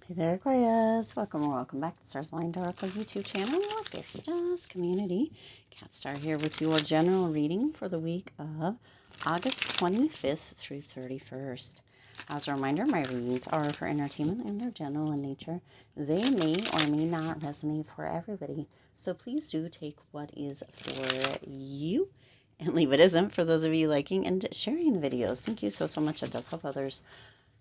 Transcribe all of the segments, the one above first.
Hey there, Aquarius. Welcome or welcome back to Stars Aligned Oracle YouTube channel, luckystars community. Cat Star here with your general reading for the week of August 25th through 31st. As a reminder, my readings are for entertainment and are general in nature. They may or may not resonate for everybody, so please do take what is for you and leave what isn't for those of you liking and sharing the videos. Thank you so much. It does help others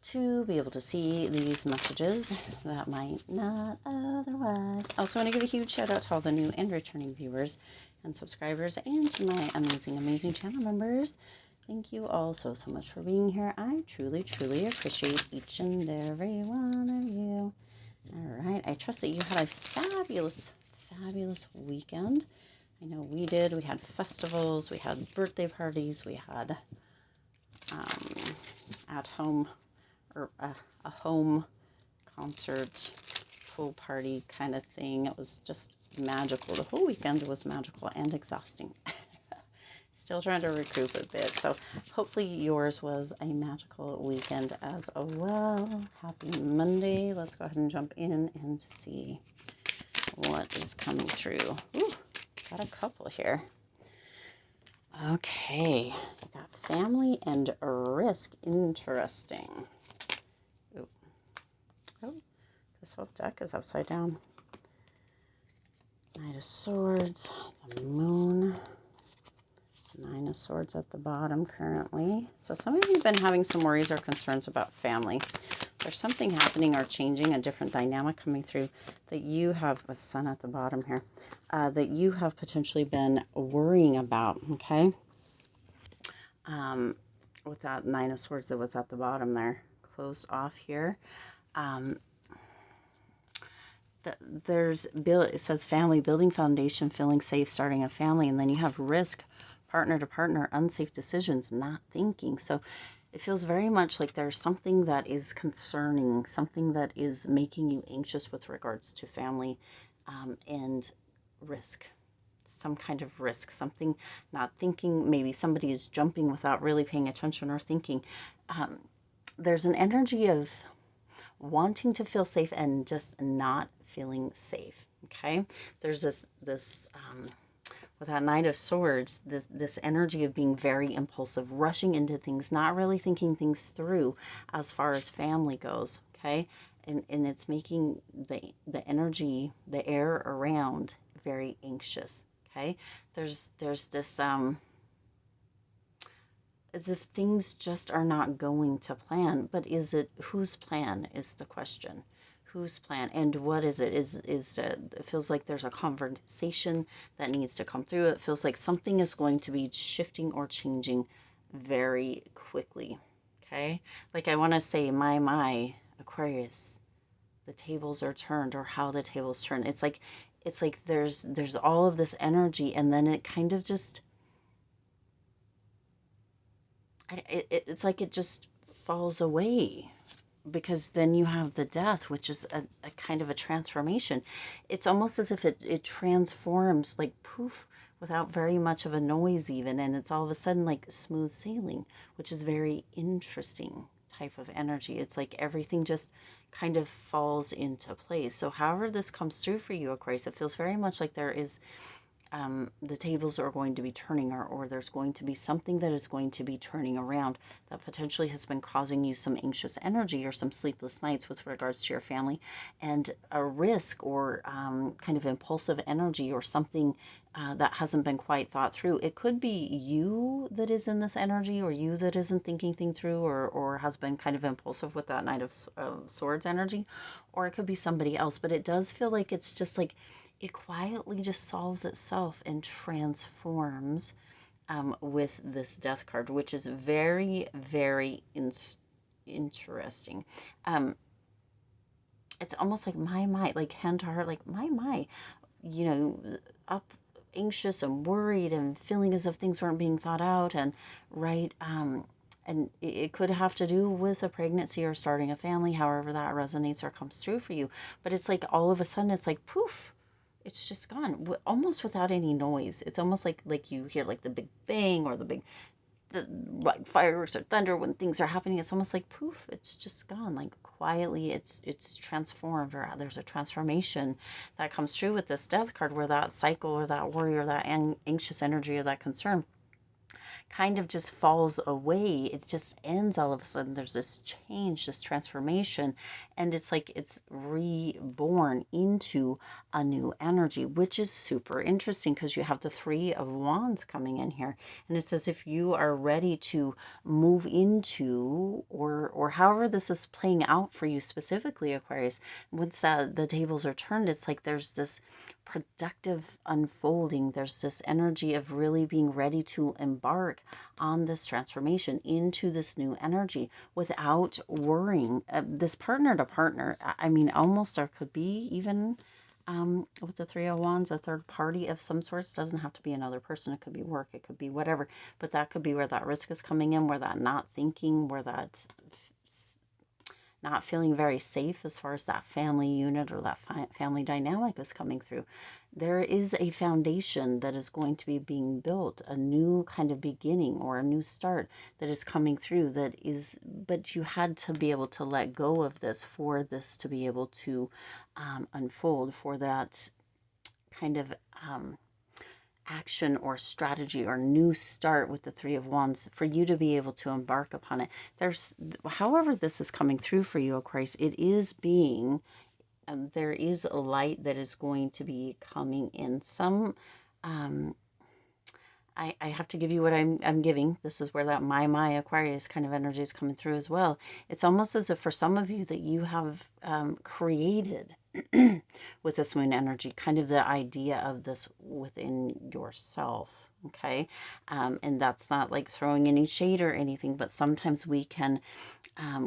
to be able to see these messages that might not otherwise. I also want to give a huge shout out to all the new and returning viewers and subscribers, and to my amazing channel members. Thank you all so much for being here. I truly appreciate each and every one of you. All right, I trust that you had a fabulous weekend. I know we did. We had festivals, we had birthday parties, we had at home or a home concert, pool party kind of thing. It was just magical. The whole weekend was magical and exhausting. Still trying to recoup a bit. So hopefully yours was a magical weekend as well. Happy Monday. Let's go ahead and jump in and see what is coming through. Ooh, got a couple here. Okay, I got family and risk. Interesting. Oh, this whole deck is upside down. Knight of Swords, the Moon, Nine of Swords at the bottom currently. So some of you have been having some worries or concerns about family. There's something happening or changing, a different dynamic coming through that you have, with Sun at the bottom here, that you have potentially been worrying about, okay? With that Nine of Swords that was at the bottom there, closed off here. It says family, building foundation, feeling safe, starting a family, and then you have risk, partner to partner, unsafe decisions, not thinking. So it feels very much like there's something that is concerning, something that is making you anxious with regards to family, and risk. Some kind of risk, something not thinking. Maybe somebody is jumping without really paying attention or thinking. There's an energy of wanting to feel safe and just not feeling safe. Okay, there's this with that Knight of Swords, this energy of being very impulsive, rushing into things, not really thinking things through as far as family goes. Okay, and it's making the energy, the air around very anxious. Okay, there's this as if things just are not going to plan. But is it whose plan is the question? Whose plan, and what is it? It feels like there's a conversation that needs to come through. It feels like something is going to be shifting or changing very quickly. Okay, like I want to say, my Aquarius, the tables are turned, or how the tables turn. It's like there's all of this energy, and then it kind of just it's like it just falls away, because then you have the death, which is a kind of a transformation. It's almost as if it transforms, like poof, without very much of a noise even, and it's all of a sudden like smooth sailing, which is very interesting type of energy. It's like everything just kind of falls into place. So however this comes through for you, Aquarius, it feels very much like there is the tables are going to be turning, or there's going to be something that is going to be turning around that potentially has been causing you some anxious energy or some sleepless nights with regards to your family, and a risk or kind of impulsive energy, or something that hasn't been quite thought through. It could be you that is in this energy, or you that isn't thinking things through, or has been kind of impulsive with that Knight of Swords energy, or it could be somebody else. But it does feel like it's just like it quietly just solves itself and transforms with this death card, which is very interesting. It's almost like my, like hand to heart, like my, up anxious and worried and feeling as if things weren't being thought out, and right, and it could have to do with a pregnancy or starting a family, however that resonates or comes through for you. But it's like all of a sudden it's like poof, it's just gone, almost without any noise. It's almost like you hear like the big bang, or the big like fireworks or thunder when things are happening. It's almost like poof, it's just gone. Like quietly, it's transformed, or there's a transformation that comes through with this death card, where that cycle or that worry or that anxious energy or that concern kind of just falls away. It just ends all of a sudden. There's this change, this transformation, and it's like it's reborn into a new energy, which is super interesting because you have the Three of Wands coming in here. And it's as if you are ready to move into, or however this is playing out for you specifically, Aquarius. Once the tables are turned, it's like there's this productive unfolding. There's this energy of really being ready to embark on this transformation into this new energy without worrying. This partner to partner, I mean, almost there could be even with the Three of Wands, a third party of some sorts. Doesn't have to be another person. It could be work. It could be whatever. But that could be where that risk is coming in, where that not thinking, where that not feeling very safe as far as that family unit or that family dynamic is coming through. There is a foundation that is going to be being built, a new kind of beginning or a new start that is coming through, that is, but you had to be able to let go of this for this to be able to unfold, for that kind of action or strategy or new start with the Three of Wands, for you to be able to embark upon it. There's, however this is coming through for you, Aquarius, it is being, there is a light that is going to be coming in. Some, I have to give you what I'm giving. This is where that my Aquarius kind of energy is coming through as well. It's almost as if for some of you that you have created with this moon energy, kind of the idea of this within yourself, okay? And that's not like throwing any shade or anything, but sometimes we can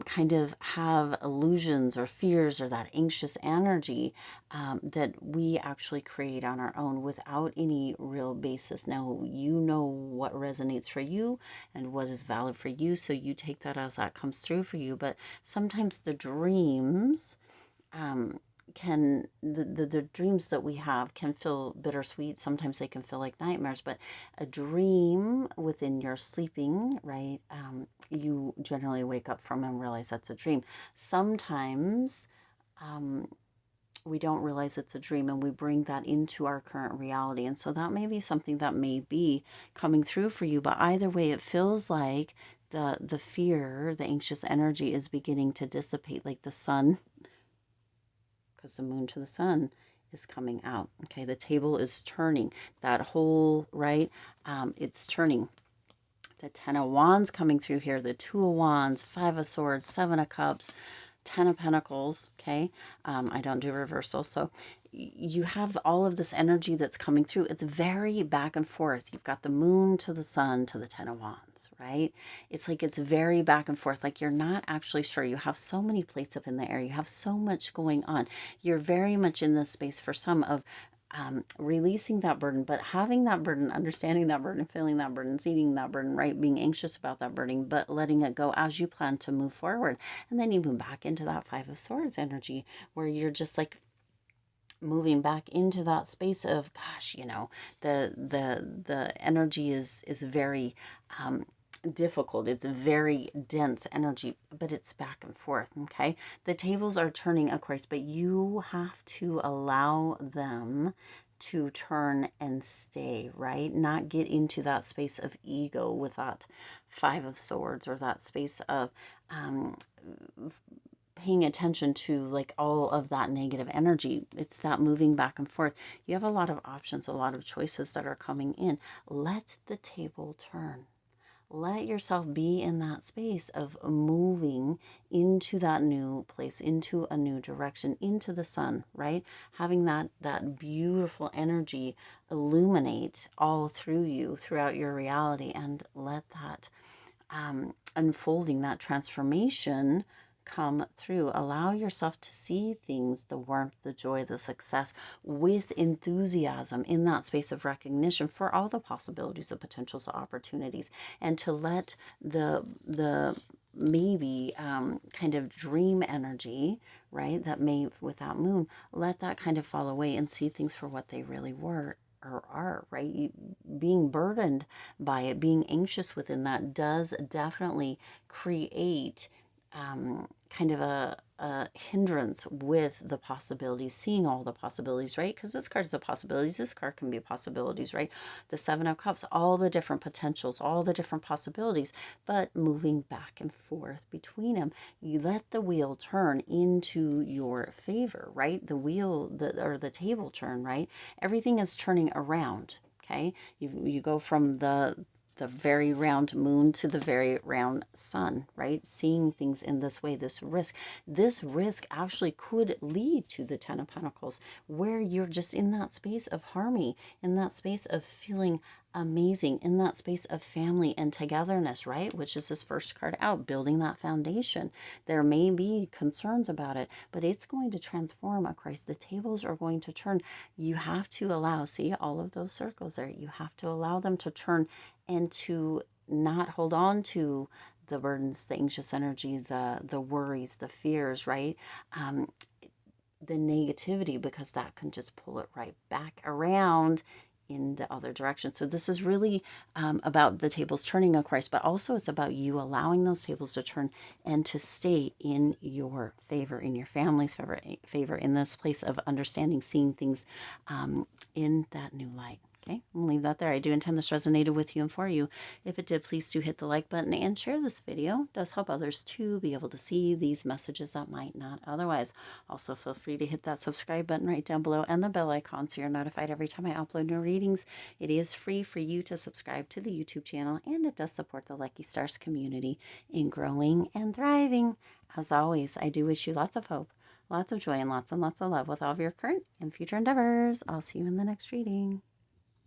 kind of have illusions or fears or that anxious energy that we actually create on our own without any real basis. Now, you know what resonates for you and what is valid for you, so you take that as that comes through for you. But sometimes the dreams can the dreams that we have can feel bittersweet. Sometimes they can feel like nightmares, but a dream within your sleeping, right, you generally wake up from and realize that's a dream. Sometimes we don't realize it's a dream and we bring that into our current reality, and so that may be something that may be coming through for you. But either way, it feels like the fear, the anxious energy is beginning to dissipate, like the sun, because the moon to the sun is coming out. Okay, the table is turning. That whole, right, it's turning. The Ten of Wands coming through here, the Two of Wands, Five of Swords, Seven of Cups, Ten of Pentacles, okay? I don't do reversal, so you have all of this energy that's coming through. It's very back and forth. You've got the moon to the sun to the Ten of Wands, right? It's like it's very back and forth. Like you're not actually sure. You have so many plates up in the air. You have so much going on. You're very much in this space for some of releasing that burden, but having that burden, understanding that burden, feeling that burden, seeing that burden, right? Being anxious about that burden, but letting it go as you plan to move forward. And then you move back into that Five of Swords energy where you're just like moving back into that space of, gosh, you know, the energy is very difficult. It's very dense energy, but it's back and forth. Okay, the tables are turning, of course, but you have to allow them to turn and stay, right? Not get into that space of ego with that Five of Swords, or that space of paying attention to like all of that negative energy. It's that moving back and forth. You have a lot of options, a lot of choices that are coming in. Let the table turn. Let yourself be in that space of moving into that new place, into a new direction, into the sun, right? Having that beautiful energy illuminate all through you, throughout your reality, and let that unfolding, that transformation come through. Allow yourself to see things, the warmth, the joy, the success, with enthusiasm, in that space of recognition for all the possibilities, the potentials, the opportunities, and to let the maybe kind of dream energy, right, that may with that moon, let that kind of fall away and see things for what they really were are, right? Being burdened by it, being anxious within that does definitely create kind of a hindrance with the possibilities, seeing all the possibilities, right? Because this card is a possibilities. This card can be possibilities, right? The Seven of Cups, all the different potentials, all the different possibilities, but moving back and forth between them. You let the wheel turn into your favor, right? The wheel, or the table turn, right? Everything is turning around. Okay, you go from the very round moon to the very round sun, right? Seeing things in this way, this risk actually could lead to the Ten of Pentacles, where you're just in that space of harmony, in that space of feeling amazing, in that space of family and togetherness, right? Which is this first card out, building that foundation. There may be concerns about it, but it's going to transform Aquarius. The tables are going to turn. You have to allow, see all of those circles there, you have to allow them to turn and to not hold on to the burdens, the anxious energy, the worries, the fears, right? The negativity, because that can just pull it right back around in the other direction. So this is really about the tables turning, Aquarius, but also it's about you allowing those tables to turn and to stay in your favor, in your family's favor, in this place of understanding, seeing things in that new light. Okay, I'm gonna leave that there. I do intend this resonated with you and for you. If it did, please do hit the like button and share this video. It does help others to be able to see these messages that might not otherwise. Also, feel free to hit that subscribe button right down below and the bell icon so you're notified every time I upload new readings. It is free for you to subscribe to the YouTube channel, and it does support the Lucky Stars community in growing and thriving. As always, I do wish you lots of hope, lots of joy, and lots of love with all of your current and future endeavors. I'll see you in the next reading.